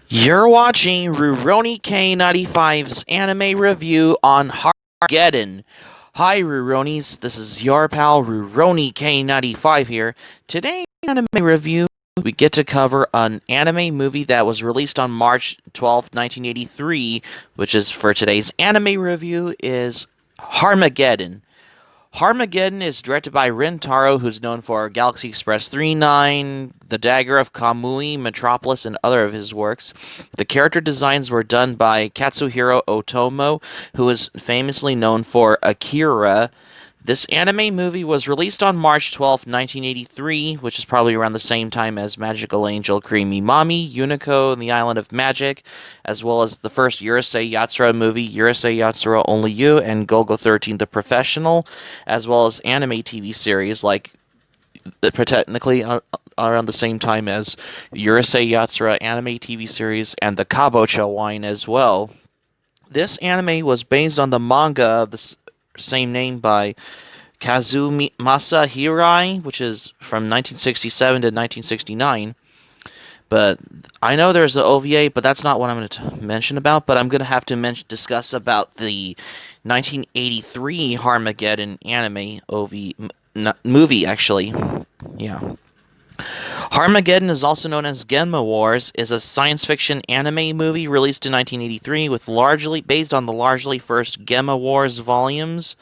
You're watching Rurouni K95's anime review on Harmageddon. Hi Ruronis, this is your pal Rurouni K95 here. Today anime review we get to cover an anime movie that was released on March 12th, 1983, which is for today's anime review is Harmageddon. Harmageddon is directed by Rintaro, who's known for Galaxy Express 39, The Dagger of Kamui, Metropolis, and other of his works. The character designs were done by Katsuhiro Otomo, who is famously known for Akira. This anime movie was released on March 12th, 1983, which is probably around the same time as Magical Angel Creamy Mommy, Unico and the Island of Magic, as well as the first Urusei Yatsura movie, Urusei Yatsura Only You, and Golgo 13 The Professional, as well as anime TV series like technically around the same time as Urusei Yatsura anime TV series and the Kabocha wine as well. This anime was based on the manga of the same name by Kazumasa Hirai, which is from 1967 to 1969. But I know there's the OVA, but that's not what I'm going to mention about. But I'm going to have to discuss about the 1983 Harmageddon anime movie, actually. Yeah. Harmageddon is also known as Genma Wars, is a science fiction anime movie released in 1983 with largely based on the largely first Genma Wars volumes.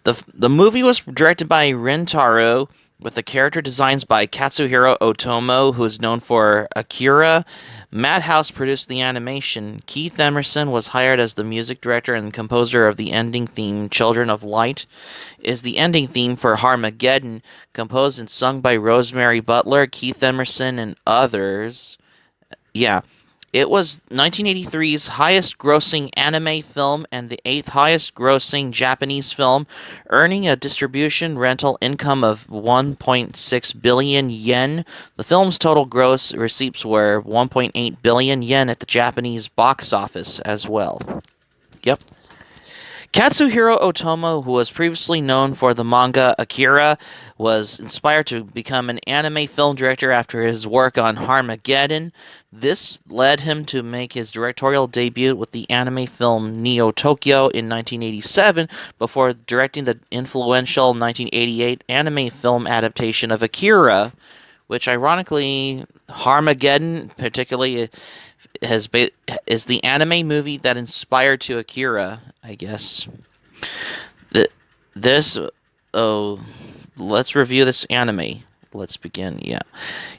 The movie was directed by Rintaro, with the character designs by Katsuhiro Otomo, who is known for Akira. Madhouse produced the animation. Keith Emerson was hired as the music director and composer of the ending theme, Children of Light. Is the ending theme for Harmageddon, composed and sung by Rosemary Butler, Keith Emerson, and others. Yeah. It was 1983's highest grossing anime film and the eighth highest grossing Japanese film, earning a distribution rental income of 1.6 billion yen. The film's total gross receipts were 1.8 billion yen at the Japanese box office as well. Yep. Katsuhiro Otomo, who was previously known for the manga Akira, was inspired to become an anime film director after his work on Harmageddon. This led him to make his directorial debut with the anime film Neo Tokyo in 1987 before directing the influential 1988 anime film adaptation of Akira, which ironically, Harmageddon particularly is the anime movie that inspired to Akira, I guess. This oh, let's review this anime. Let's begin. Yeah.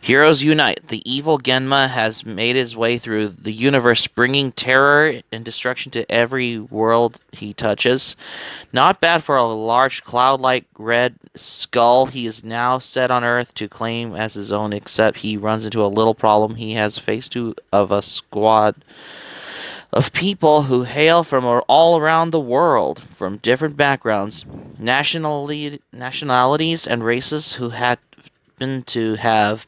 Heroes unite. The evil Genma has made his way through the universe, bringing terror and destruction to every world he touches. Not bad for a large cloud-like red skull he is now set on Earth to claim as his own, except he runs into a little problem. He has faced two of a squad of people who hail from all around the world, from different backgrounds, nationalities, and races who happen to have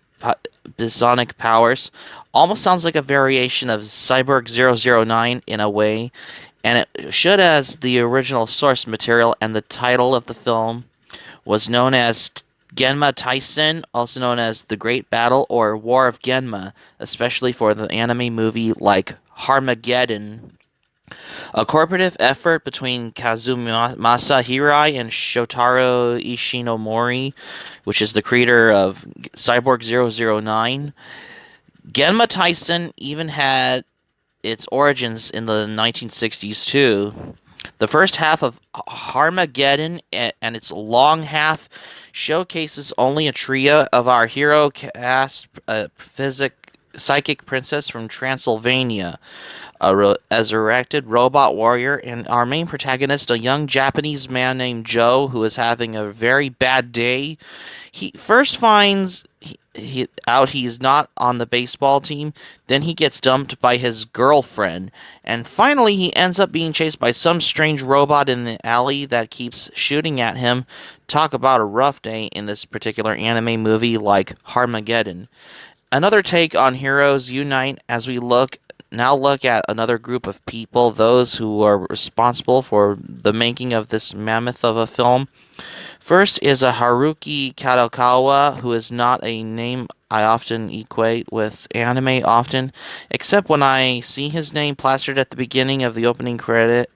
psionic powers. Almost sounds like a variation of Cyborg 009 in a way, and it should, as the original source material and the title of the film was known as Genma Taisen, also known as The Great Battle or War of Genma, especially for the anime movie like Harmageddon. A cooperative effort between Kazumasa Hirai and Shotaro Ishinomori, which is the creator of Cyborg 009. Genma Taisen even had its origins in the 1960s too. The first half of Harmageddon and its long half showcases only a trio of our hero cast, psychic princess from Transylvania, a resurrected robot warrior, and our main protagonist, a young Japanese man named Joe, who is having a very bad day. He first finds he's not on the baseball team, then he gets dumped by his girlfriend, and finally he ends up being chased by some strange robot in the alley that keeps shooting at him. Talk about a rough day in this particular anime movie like Harmageddon. Another take on Heroes Unite as we look at another group of people, those who are responsible for the making of this mammoth of a film. First is a Haruki Katakawa, who is not a name I often equate with anime often, except when I see his name plastered at the beginning of the opening credit,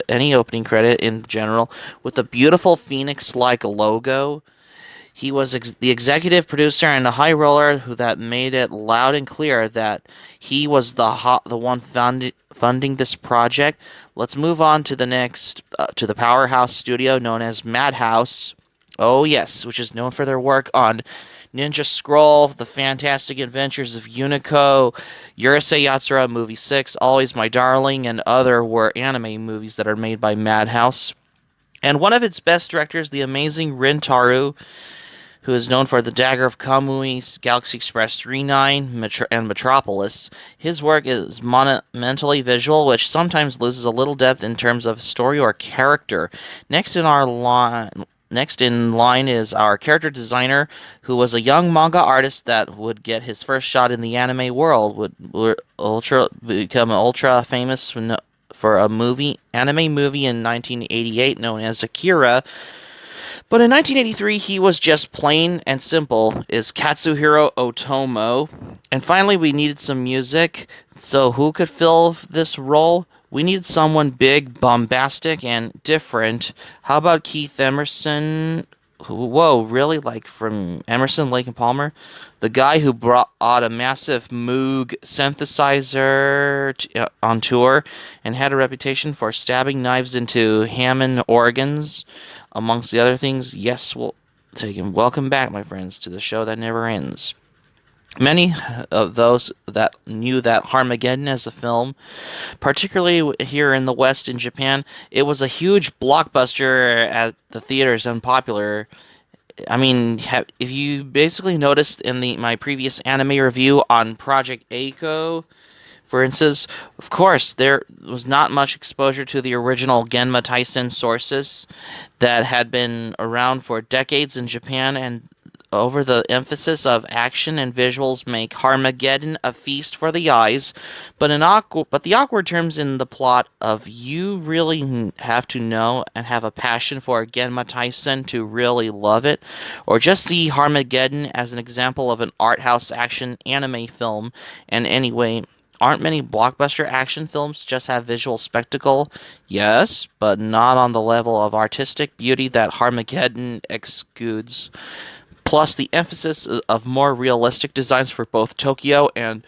any opening credit in general, with a beautiful phoenix-like logo. He was the executive producer and a high roller who that made it loud and clear that he was the one funding this project. Let's move on to the next to the powerhouse studio known as Madhouse. Oh yes, which is known for their work on Ninja Scroll, The Fantastic Adventures of Unico, Urusei Yatsura Movie 6, Always My Darling, and other were anime movies that are made by Madhouse. And one of its best directors, the amazing Rintaro, who is known for the Dagger of Kamui, Galaxy Express 39, and Metropolis. His work is monumentally visual, which sometimes loses a little depth in terms of story or character. Next in line is our character designer, who was a young manga artist that would get his first shot in the anime world, would become ultra famous for a anime movie in 1988 known as Akira, but in 1983, he was just plain and simple is Katsuhiro Otomo. And finally, we needed some music. So who could fill this role? We needed someone big, bombastic, and different. How about Keith Emerson? Whoa, really? Like from Emerson, Lake and Palmer? The guy who brought out a massive Moog synthesizer on tour and had a reputation for stabbing knives into Hammond organs, amongst the other things. Yes, we'll take him. Welcome back, my friends, to the show that never ends. Many of those that knew that Harmageddon as a film, particularly here in the West in Japan, it was a huge blockbuster at the theaters and popular. I mean, if you basically noticed in the my previous anime review on Project Eiko, for instance, of course, there was not much exposure to the original Genma Taisen sources that had been around for decades in Japan, and over the emphasis of action and visuals make Harmageddon a feast for the eyes, but the awkward terms in the plot of you really have to know and have a passion for Genma Taisen to really love it, or just see Harmageddon as an example of an art house action anime film. And anyway, aren't many blockbuster action films just have visual spectacle? Yes, but not on the level of artistic beauty that Harmageddon exudes. Plus, the emphasis of more realistic designs for both Tokyo and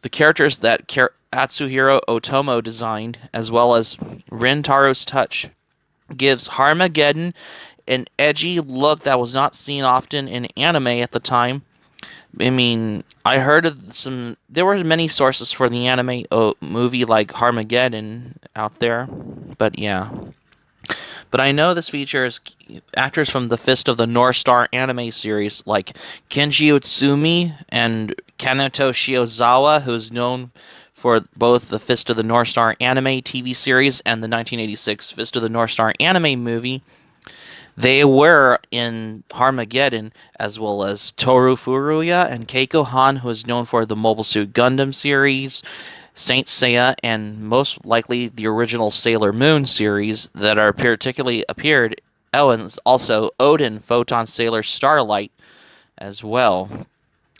the characters that Katsuhiro Otomo designed, as well as Rintaro's touch, gives Harmageddon an edgy look that was not seen often in anime at the time. I mean, I heard of some. There were many sources for the anime movie like Harmageddon out there, but yeah. But I know this features actors from the Fist of the North Star anime series like Kenji Utsumi and Kanoto Shiozawa, who's known for both the Fist of the North Star anime TV series and the 1986 Fist of the North Star anime movie. They were in Harmageddon, as well as Toru Furuya and Keiko Han, who is known for the Mobile Suit Gundam series, Saint Seiya, and most likely the original Sailor Moon series that are particularly appeared. Oh, and also Odin, Photon Sailor Starlight as well.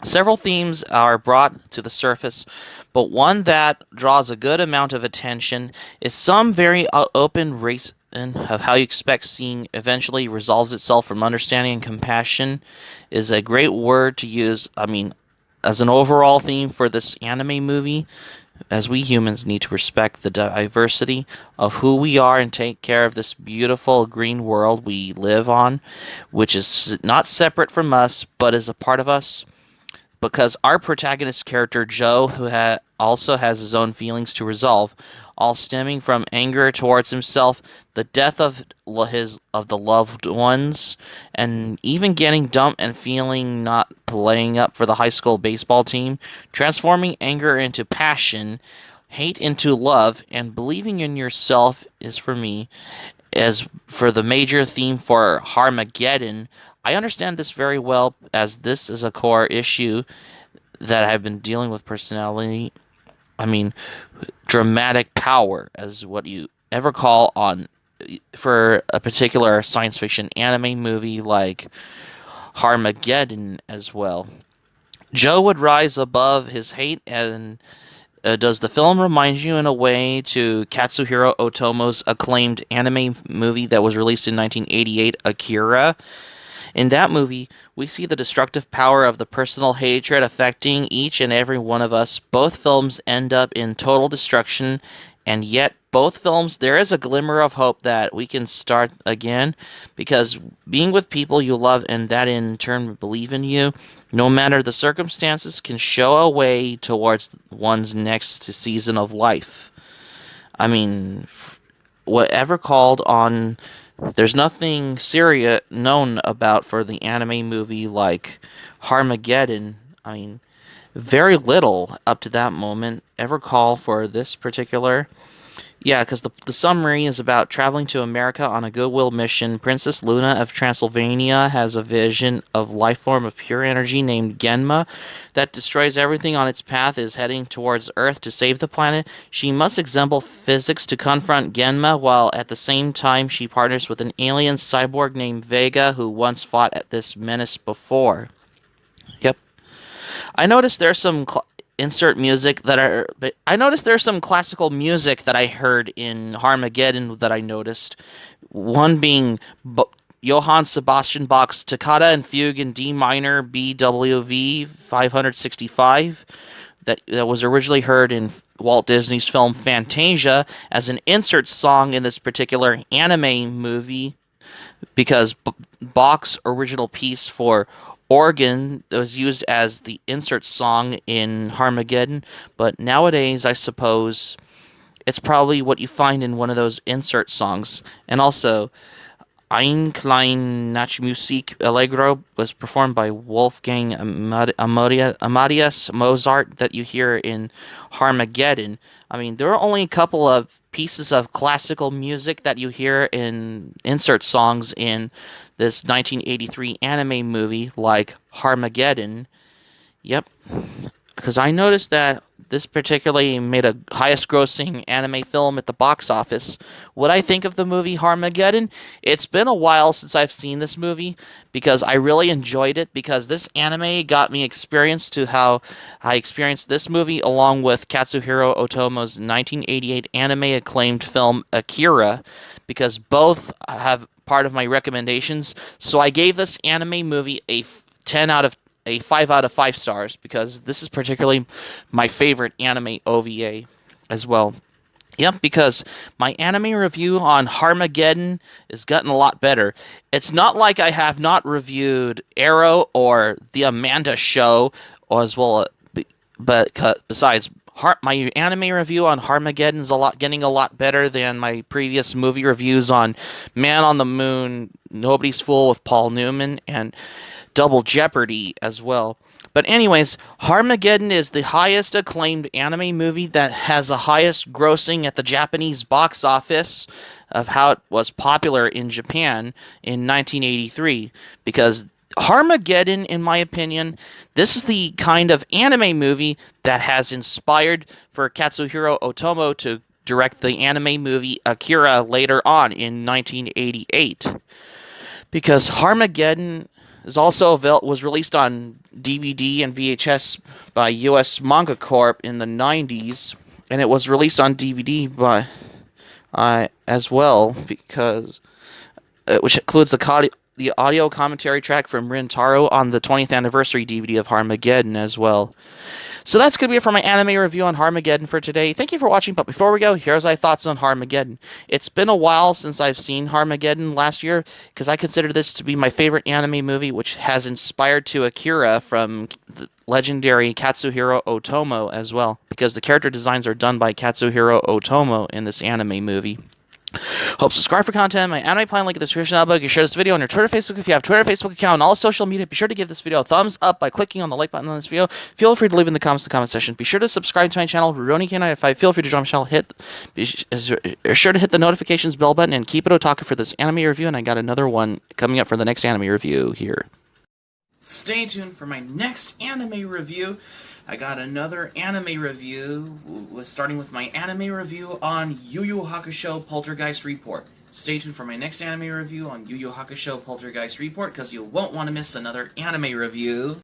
Several themes are brought to the surface, but one that draws a good amount of attention is some very open race of how you expect seeing eventually resolves itself from understanding and compassion is a great word to use. I mean, as an overall theme for this anime movie, as we humans need to respect the diversity of who we are and take care of this beautiful green world we live on, which is not separate from us, but is a part of us, because our protagonist character Joe, who also has his own feelings to resolve, all stemming from anger towards himself, the death of the loved ones, and even getting dumped and feeling not playing up for the high school baseball team, transforming anger into passion, hate into love, and believing in yourself is for me. As for the major theme for Harmageddon, I understand this very well, as this is a core issue that I've been dealing with personality. I mean, dramatic power, as what you ever call on for a particular science fiction anime movie like Harmageddon as well. Joe would rise above his hate, and does the film remind you in a way to Katsuhiro Otomo's acclaimed anime movie that was released in 1988, Akira? In that movie, we see the destructive power of the personal hatred affecting each and every one of us. Both films end up in total destruction, and yet both films there is a glimmer of hope that we can start again, because being with people you love and that in turn believe in you, no matter the circumstances, can show a way towards one's next season of life. I mean, whatever called on, there's nothing serious known about for the anime movie like Harmageddon. I mean, very little up to that moment ever call for this particular. Yeah, because the summary is about traveling to America on a goodwill mission. Princess Luna of Transylvania has a vision of life form of pure energy named Genma that destroys everything on its path, is heading towards Earth to save the planet. She must exemplify physics to confront Genma, while at the same time she partners with an alien cyborg named Vega who once fought at this menace before. Yep. I noticed there's some insert music that are. But I noticed there's some classical music that I heard in Harmageddon that I noticed. One being Johann Sebastian Bach's Toccata and Fugue in D minor BWV 565. That was originally heard in Walt Disney's film Fantasia as an insert song in this particular anime movie, because Bach's original piece for organ was used as the insert song in Harmageddon, but nowadays I suppose it's probably what you find in one of those insert songs. And also, Ein klein Nachmusik Allegro was performed by Wolfgang Amadeus Mozart that you hear in Harmageddon. I mean, there are only a couple of pieces of classical music that you hear in insert songs in this 1983 anime movie like Harmageddon. Yep, because I noticed that this particularly made a highest grossing anime film at the box office. What I think of the movie Harmageddon? It's been a while since I've seen this movie, because I really enjoyed it, because this anime got me experience to how I experienced this movie along with Katsuhiro Otomo's 1988 anime acclaimed film Akira, because both have part of my recommendations. So I gave this anime movie a 10 out of a 5 out of 5 stars, because this is particularly my favorite anime OVA as well. Yep, because my anime review on Harmageddon has gotten a lot better. It's not like I have not reviewed Arrow or The Amanda Show, or as well, but besides, my anime review on Harmageddon is getting a lot better than my previous movie reviews on Man on the Moon, Nobody's Fool with Paul Newman, and Double Jeopardy as well. But anyways, Harmageddon is the highest acclaimed anime movie that has the highest grossing at the Japanese box office of how it was popular in Japan in 1983. Because Harmageddon, in my opinion, this is the kind of anime movie that has inspired for Katsuhiro Otomo to direct the anime movie Akira later on in 1988. Because Harmageddon is also was released on DVD and VHS by U.S. Manga Corp in the 90s, and it was released on DVD by as well, because which includes the audio commentary track from Rintaro on the 20th anniversary DVD of Harmageddon as well. So that's going to be it for my anime review on Harmageddon for today. Thank you for watching, but before we go, here's my thoughts on Harmageddon. It's been a while since I've seen Harmageddon last year, because I consider this to be my favorite anime movie, which has inspired to Akira from the legendary Katsuhiro Otomo as well, because the character designs are done by Katsuhiro Otomo in this anime movie. Hope subscribe for content. My anime plan link in the description below. You can share this video on your Twitter, Facebook if you have Twitter, Facebook account, and all social media. Be sure to give this video a thumbs up by clicking on the like button on this video. Feel free to leave in the comments section. Be sure to subscribe to my channel, RurouniK95. Feel free to join my channel. Be sure to hit the notifications bell button and keep it otaku for this anime review. And I got another one coming up for the next anime review here. Stay tuned for my next anime review. I got another anime review, starting with my anime review on Yu Yu Hakusho Poltergeist Report. Stay tuned for my next anime review on Yu Yu Hakusho Poltergeist Report, because you won't want to miss another anime review.